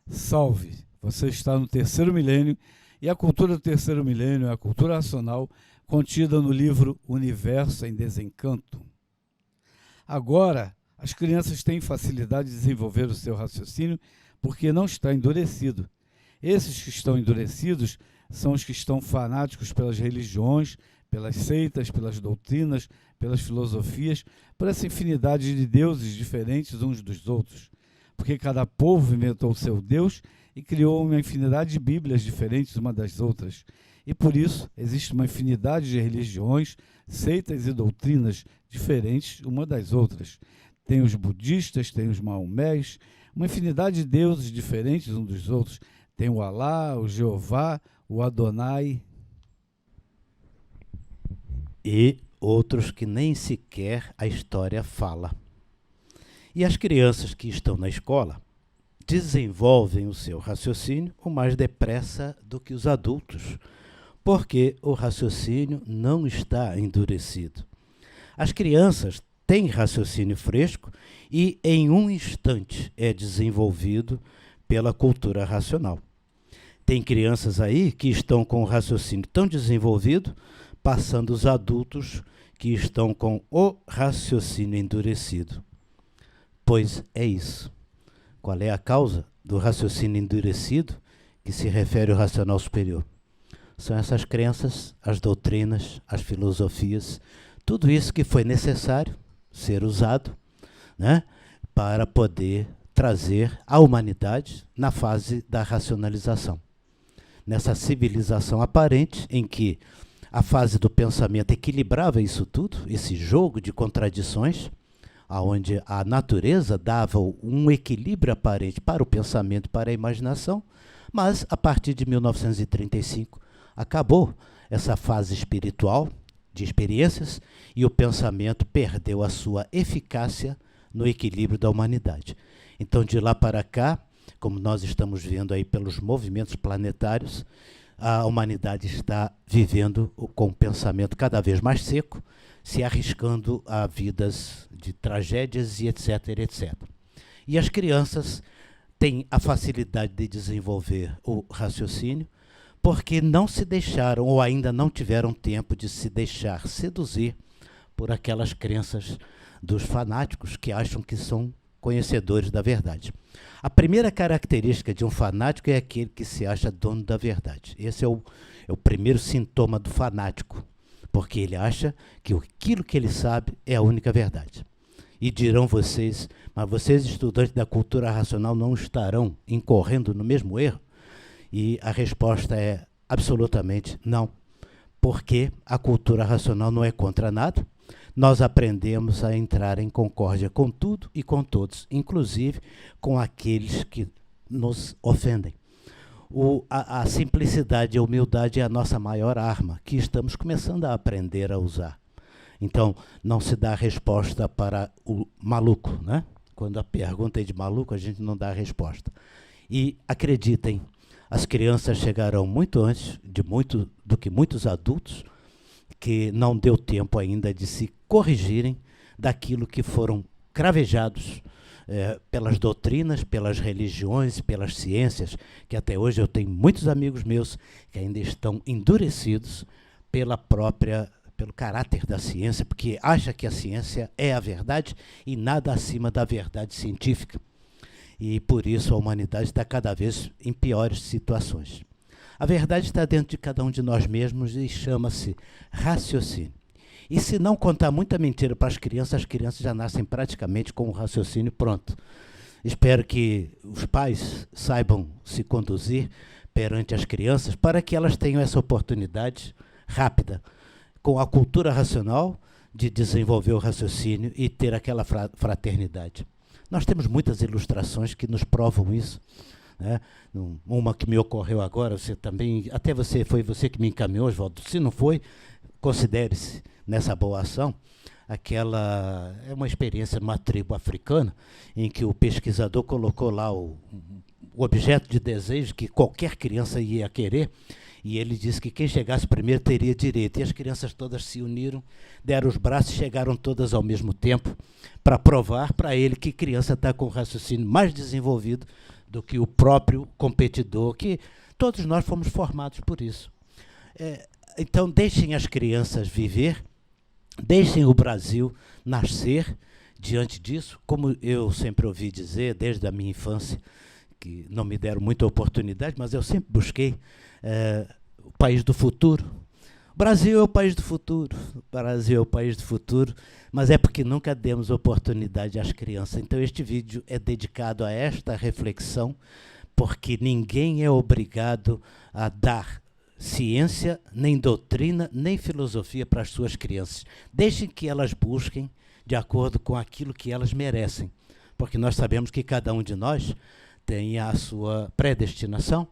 Salve! Você está no terceiro milênio e a cultura do terceiro milênio é a cultura racional contida no livro Universo em Desencanto. Agora, as crianças têm facilidade de desenvolver o seu raciocínio porque não está endurecido. Esses que estão endurecidos são os que estão fanáticos pelas religiões, pelas seitas, pelas doutrinas, pelas filosofias, por essa infinidade de deuses diferentes uns dos outros. Porque cada povo inventou o seu Deus e criou uma infinidade de bíblias diferentes uma das outras. E por isso existe uma infinidade de religiões, seitas e doutrinas diferentes uma das outras. Tem os budistas, tem os maomés, uma infinidade de deuses diferentes uns dos outros. Tem o Alá, o Jeová, o Adonai. E outros que nem sequer a história fala. E as crianças que estão na escola desenvolvem o seu raciocínio o mais depressa do que os adultos, porque o raciocínio não está endurecido. As crianças têm raciocínio fresco e em um instante é desenvolvido pela cultura racional. Tem crianças aí que estão com o raciocínio tão desenvolvido, passando os adultos que estão com o raciocínio endurecido. Pois é isso. Qual é a causa do raciocínio endurecido que se refere ao racional superior? São essas crenças, as doutrinas, as filosofias, tudo isso que foi necessário ser usado, né, para poder trazer a humanidade na fase da racionalização. Nessa civilização aparente em que a fase do pensamento equilibrava isso tudo, esse jogo de contradições, onde a natureza dava um equilíbrio aparente para o pensamento e para a imaginação, mas a partir de 1935 acabou essa fase espiritual de experiências e o pensamento perdeu a sua eficácia no equilíbrio da humanidade. Então, de lá para cá, como nós estamos vendo aí pelos movimentos planetários, a humanidade está vivendo com um pensamento cada vez mais seco, se arriscando a vidas de tragédias e etc, etc. E as crianças têm a facilidade de desenvolver o raciocínio porque não se deixaram ou ainda não tiveram tempo de se deixar seduzir por aquelas crenças dos fanáticos que acham que são conhecedores da verdade. A primeira característica de um fanático é aquele que se acha dono da verdade. Esse é o primeiro sintoma do fanático, porque ele acha que aquilo que ele sabe é a única verdade. E dirão vocês, mas vocês, estudantes da cultura racional, não estarão incorrendo no mesmo erro? E a resposta é absolutamente não, porque a cultura racional não é contra nada. Nós aprendemos a entrar em concórdia com tudo e com todos, inclusive com aqueles que nos ofendem. A simplicidade e a humildade é a nossa maior arma, que estamos começando a aprender a usar. Então, não se dá resposta para o maluco, né? Quando a pergunta é de maluco, a gente não dá a resposta. E acreditem, as crianças chegarão muito antes do que muitos adultos, que não deu tempo ainda de se corrigirem daquilo que foram cravejados pelas doutrinas, pelas religiões, pelas ciências, que até hoje eu tenho muitos amigos meus que ainda estão endurecidos pelo caráter da ciência, porque acha que a ciência é a verdade e nada acima da verdade científica. E por isso a humanidade está cada vez em piores situações. A verdade está dentro de cada um de nós mesmos e chama-se raciocínio. E se não contar muita mentira para as crianças já nascem praticamente com o raciocínio pronto. Espero que os pais saibam se conduzir perante as crianças para que elas tenham essa oportunidade rápida, com a cultura racional, de desenvolver o raciocínio e ter aquela fraternidade. Nós temos muitas ilustrações que nos provam isso, né? Uma que me ocorreu agora, foi você que me encaminhou, Oswaldo. Se não foi, considere-se nessa boa ação. Aquela é uma experiência numa tribo africana, em que o pesquisador colocou lá o objeto de desejo que qualquer criança ia querer, e ele disse que quem chegasse primeiro teria direito. E as crianças todas se uniram, deram os braços e chegaram todas ao mesmo tempo para provar para ele que criança está com o raciocínio mais desenvolvido do que o próprio competidor, que todos nós fomos formados por isso. Então, deixem as crianças viver, deixem o Brasil nascer diante disso, como eu sempre ouvi dizer, desde a minha infância, que não me deram muita oportunidade, mas eu sempre busquei o país do futuro. O Brasil é o país do futuro, o Brasil é o país do futuro, mas é porque nunca demos oportunidade às crianças. Então, este vídeo é dedicado a esta reflexão, porque ninguém é obrigado a dar ciência, nem doutrina, nem filosofia para as suas crianças. Deixem que elas busquem de acordo com aquilo que elas merecem, porque nós sabemos que cada um de nós tem a sua predestinação.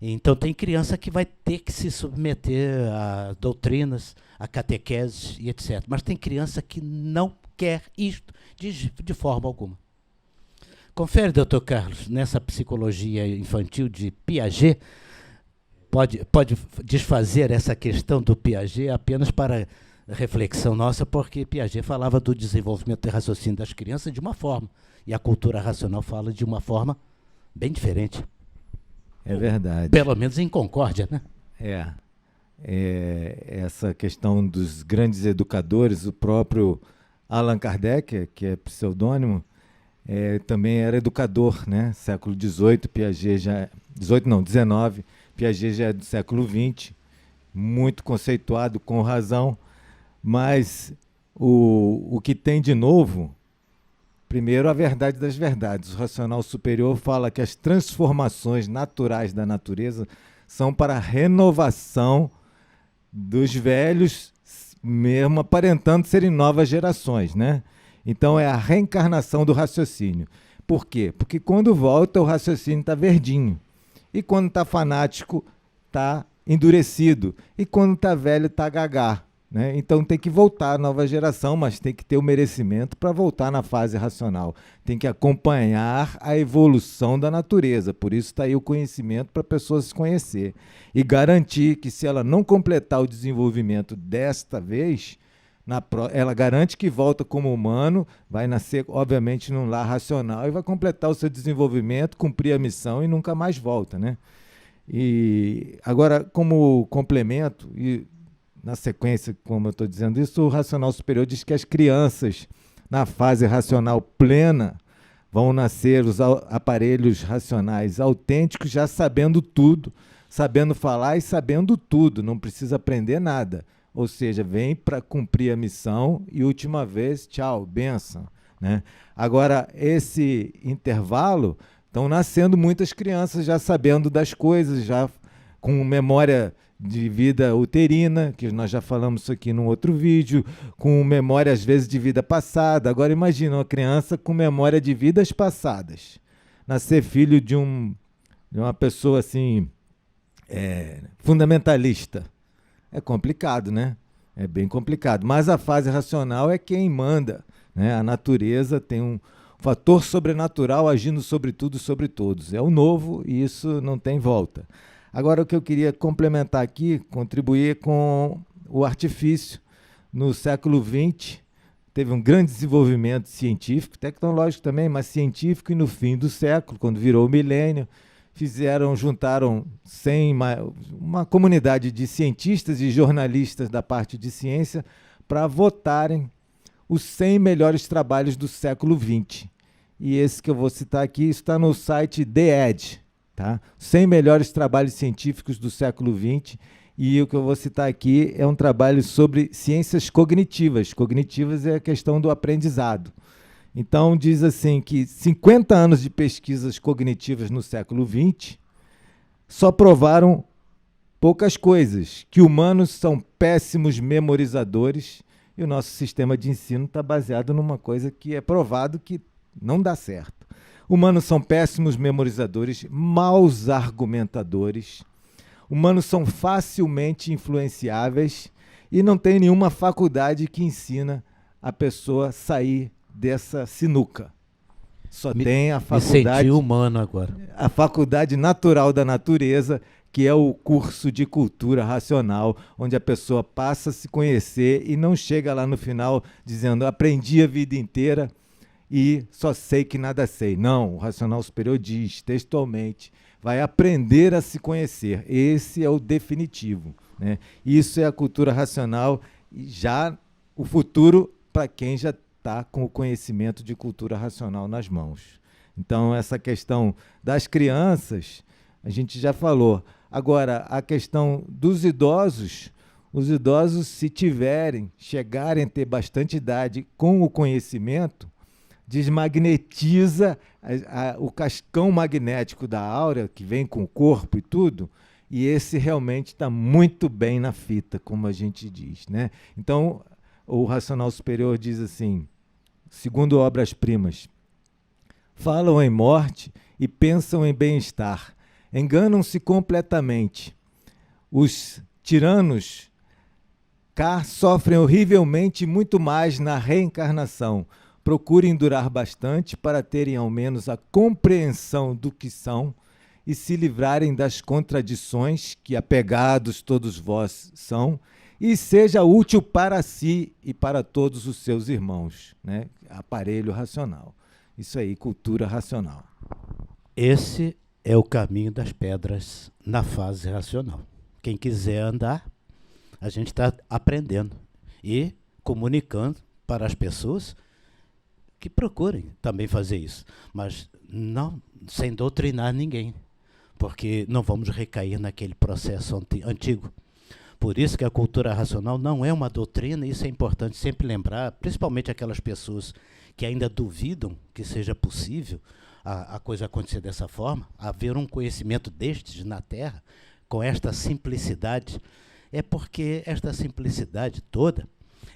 Então, tem criança que vai ter que se submeter a doutrinas, a catequeses e etc. Mas tem criança que não quer isto de forma alguma. Confere, doutor Carlos, nessa psicologia infantil de Piaget, pode desfazer essa questão do Piaget apenas para reflexão nossa, porque Piaget falava do desenvolvimento de raciocínio das crianças de uma forma, e a cultura racional fala de uma forma bem diferente. É verdade. Pelo menos em concórdia, né? Essa questão dos grandes educadores, o próprio Allan Kardec, que é pseudônimo, também era educador, né? Século XVIII, Piaget já... XIX, Piaget já é do século XX, muito conceituado, com razão, mas o que tem de novo... Primeiro, a verdade das verdades. O racional superior fala que as transformações naturais da natureza são para a renovação dos velhos, mesmo aparentando serem novas gerações, né? Então, é a reencarnação do raciocínio. Por quê? Porque quando volta, o raciocínio está verdinho. E quando está fanático, está endurecido. E quando está velho, está gagá. Né? Então tem que voltar a nova geração, mas tem que ter o merecimento para voltar na fase racional. Tem que acompanhar a evolução da natureza. Por isso está aí o conhecimento para a pessoa se conhecer. E garantir que se ela não completar o desenvolvimento desta vez, ela garante que volta como humano, vai nascer, obviamente, num lar racional e vai completar o seu desenvolvimento, cumprir a missão e nunca mais volta. Né? E agora, como complemento... Na sequência, como eu estou dizendo isso, o racional superior diz que as crianças, na fase racional plena, vão nascer os aparelhos racionais autênticos já sabendo tudo, sabendo falar e sabendo tudo, não precisa aprender nada. Ou seja, vem para cumprir a missão e, última vez, tchau, bênção. Né? Agora, esse intervalo, estão nascendo muitas crianças já sabendo das coisas, já com memória de vida uterina, que nós já falamos isso aqui num outro vídeo, com memória, às vezes, de vida passada. Agora, imagina uma criança com memória de vidas passadas. Nascer filho de uma pessoa, assim, fundamentalista. É complicado, né? É bem complicado. Mas a fase racional é quem manda. Né? A natureza tem um fator sobrenatural agindo sobre tudo e sobre todos. É o novo e isso não tem volta. Agora, o que eu queria complementar aqui, contribuir com o artifício. No século XX, teve um grande desenvolvimento científico, tecnológico também, mas científico, e no fim do século, quando virou o milênio, juntaram uma comunidade de cientistas e jornalistas da parte de ciência para votarem os 100 melhores trabalhos do século XX. E esse que eu vou citar aqui está no site The Edge. Tá? 100 melhores trabalhos científicos do século XX, e o que eu vou citar aqui é um trabalho sobre ciências cognitivas. Cognitivas é a questão do aprendizado. Então, diz assim que 50 anos de pesquisas cognitivas no século XX só provaram poucas coisas, que humanos são péssimos memorizadores, e o nosso sistema de ensino está baseado numa coisa que é provado que não dá certo. Humanos são péssimos memorizadores, maus argumentadores. Humanos são facilmente influenciáveis e não tem nenhuma faculdade que ensina a pessoa a sair dessa sinuca. Só tem a faculdade... Me senti humano agora. A faculdade natural da natureza, que é o curso de cultura racional, onde a pessoa passa a se conhecer e não chega lá no final dizendo aprendi a vida inteira e só sei que nada sei. Não, o racional superior diz textualmente, vai aprender a se conhecer. Esse é o definitivo, né? Isso é a cultura racional e já o futuro para quem já está com o conhecimento de cultura racional nas mãos. Então, essa questão das crianças, a gente já falou. Agora, a questão dos idosos, os idosos, se chegarem a ter bastante idade com o conhecimento, desmagnetiza o cascão magnético da áurea, que vem com o corpo e tudo, e esse realmente está muito bem na fita, como a gente diz, né? Então, o racional superior diz assim, segundo obras-primas, falam em morte e pensam em bem-estar. Enganam-se completamente. Os tiranos cá sofrem horrivelmente muito mais na reencarnação. Procurem durar bastante para terem ao menos a compreensão do que são e se livrarem das contradições que apegados todos vós são, e seja útil para si e para todos os seus irmãos, né? Aparelho racional. Isso aí, cultura racional. Esse é o caminho das pedras na fase racional. Quem quiser andar, a gente está aprendendo e comunicando para as pessoas que procurem também fazer isso, mas não sem doutrinar ninguém, porque não vamos recair naquele processo antigo. Por isso que a cultura racional não é uma doutrina, e isso é importante sempre lembrar, principalmente aquelas pessoas que ainda duvidam que seja possível a coisa acontecer dessa forma, haver um conhecimento destes na Terra, com esta simplicidade, é porque esta simplicidade toda,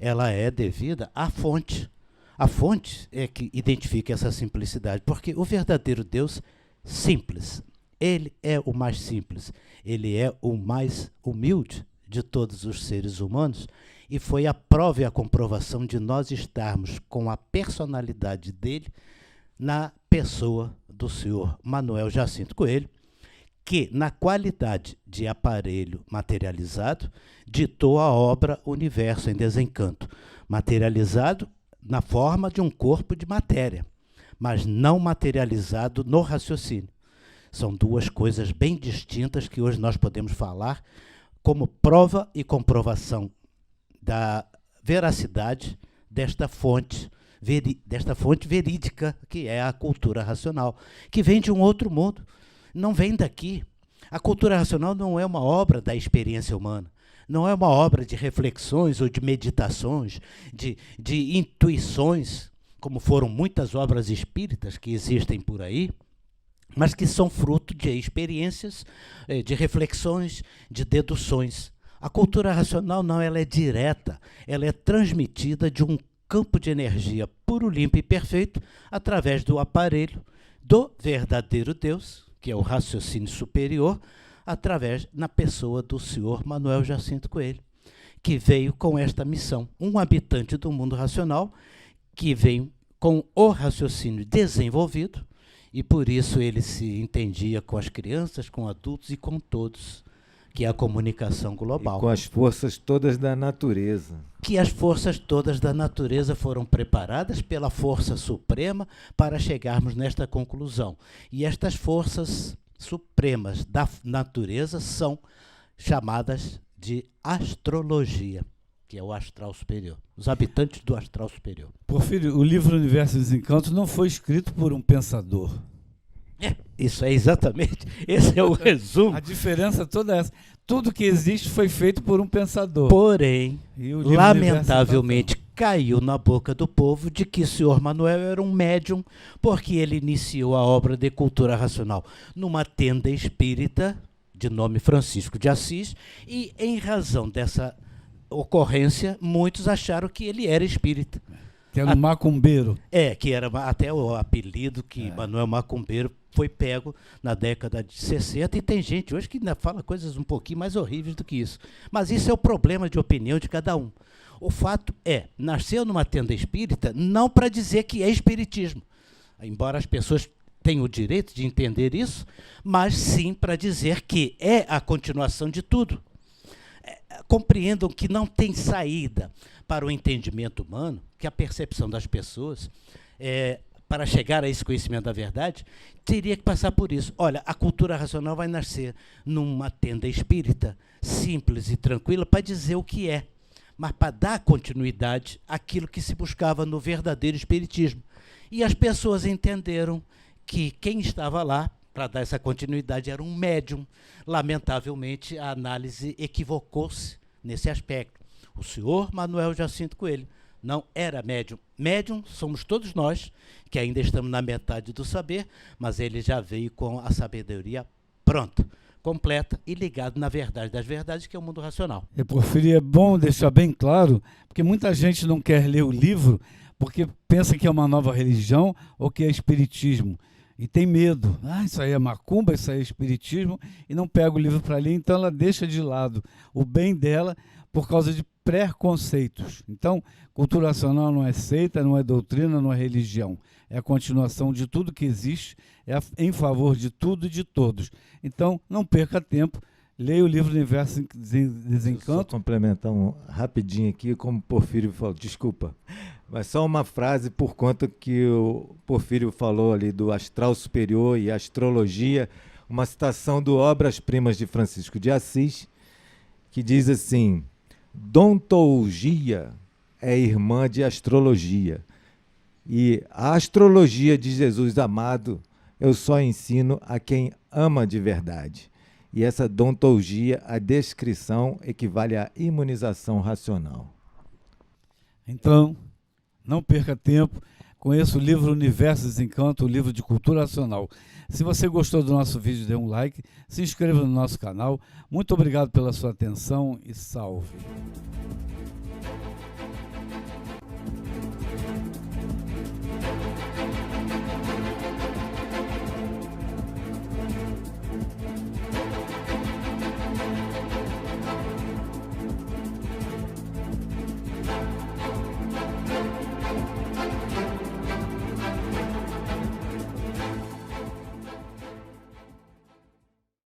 ela é devida à fonte. A fonte é que identifica essa simplicidade, porque o verdadeiro Deus, simples, ele é o mais simples, ele é o mais humilde de todos os seres humanos, e foi a prova e a comprovação de nós estarmos com a personalidade dele na pessoa do senhor Manuel Jacinto Coelho, que, na qualidade de aparelho materializado, ditou a obra Universo em Desencanto, materializado na forma de um corpo de matéria, mas não materializado no raciocínio. São duas coisas bem distintas que hoje nós podemos falar como prova e comprovação da veracidade desta fonte verídica, que é a cultura racional, que vem de um outro mundo, não vem daqui. A cultura racional não é uma obra da experiência humana, não é uma obra de reflexões ou de meditações, de intuições, como foram muitas obras espíritas que existem por aí, mas que são fruto de experiências, de reflexões, de deduções. A cultura racional não, ela é direta, ela é transmitida de um campo de energia puro, limpo e perfeito através do aparelho do verdadeiro Deus, que é o raciocínio superior, através na pessoa do senhor Manuel Jacinto Coelho, que veio com esta missão, um habitante do mundo racional, que veio com o raciocínio desenvolvido, e por isso ele se entendia com as crianças, com adultos e com todos, que é a comunicação global. E com as forças todas da natureza. Que as forças todas da natureza foram preparadas pela força suprema para chegarmos nesta conclusão. E estas forças supremas da natureza são chamadas de astrologia, que é o astral superior, os habitantes do astral superior. Porfírio, o livro Universo e Desencanto não foi escrito por um pensador. Isso é exatamente, esse é o resumo. A diferença toda é essa. Tudo que existe foi feito por um pensador. Porém, lamentavelmente, caiu na boca do povo de que o senhor Manuel era um médium, porque ele iniciou a obra de cultura racional numa tenda espírita, de nome Francisco de Assis, e em razão dessa ocorrência, muitos acharam que ele era espírita. Que era um macumbeiro. Que era até o apelido que Manuel Macumbeiro foi pego na década de 60, e tem gente hoje que ainda fala coisas um pouquinho mais horríveis do que isso. Mas isso é o problema de opinião de cada um. O fato é, nasceu numa tenda espírita não para dizer que é espiritismo, embora as pessoas tenham o direito de entender isso, mas sim para dizer que é a continuação de tudo. Compreendam que não tem saída para o entendimento humano, que a percepção das pessoas para chegar a esse conhecimento da verdade, teria que passar por isso. Olha, a cultura racional vai nascer numa tenda espírita, simples e tranquila, para dizer o que é, mas para dar continuidade àquilo que se buscava no verdadeiro espiritismo. E as pessoas entenderam que quem estava lá para dar essa continuidade era um médium. Lamentavelmente, a análise equivocou-se nesse aspecto. O senhor Manuel Jacinto Coelho não era médium. Médium somos todos nós, que ainda estamos na metade do saber, mas ele já veio com a sabedoria pronta, completa e ligado na verdade das verdades, que é o mundo racional. E, Porfírio, é bom deixar bem claro, porque muita gente não quer ler o livro porque pensa que é uma nova religião ou que é espiritismo. E tem medo. Isso aí é macumba, isso aí é espiritismo, e não pega o livro para ler, então ela deixa de lado o bem dela por causa de preconceitos. Então, cultura racional não é seita, não é doutrina, não é religião. É a continuação de tudo que existe, em favor de tudo e de todos. Então, não perca tempo, leia o livro Universo em Desencanto. Só complementar rapidinho aqui, como o Porfírio falou, desculpa, mas só uma frase por conta que o Porfírio falou ali do astral superior e astrologia, uma citação do Obras-Primas de Francisco de Assis, que diz assim: dontologia é irmã de astrologia, e a astrologia de Jesus amado eu só ensino a quem ama de verdade. E essa dontologia, a descrição, equivale à imunização racional. Então, não perca tempo, conheça o livro Universo em Desencanto, o livro de cultura racional. Se você gostou do nosso vídeo, dê um like, se inscreva no nosso canal. Muito obrigado pela sua atenção e salve!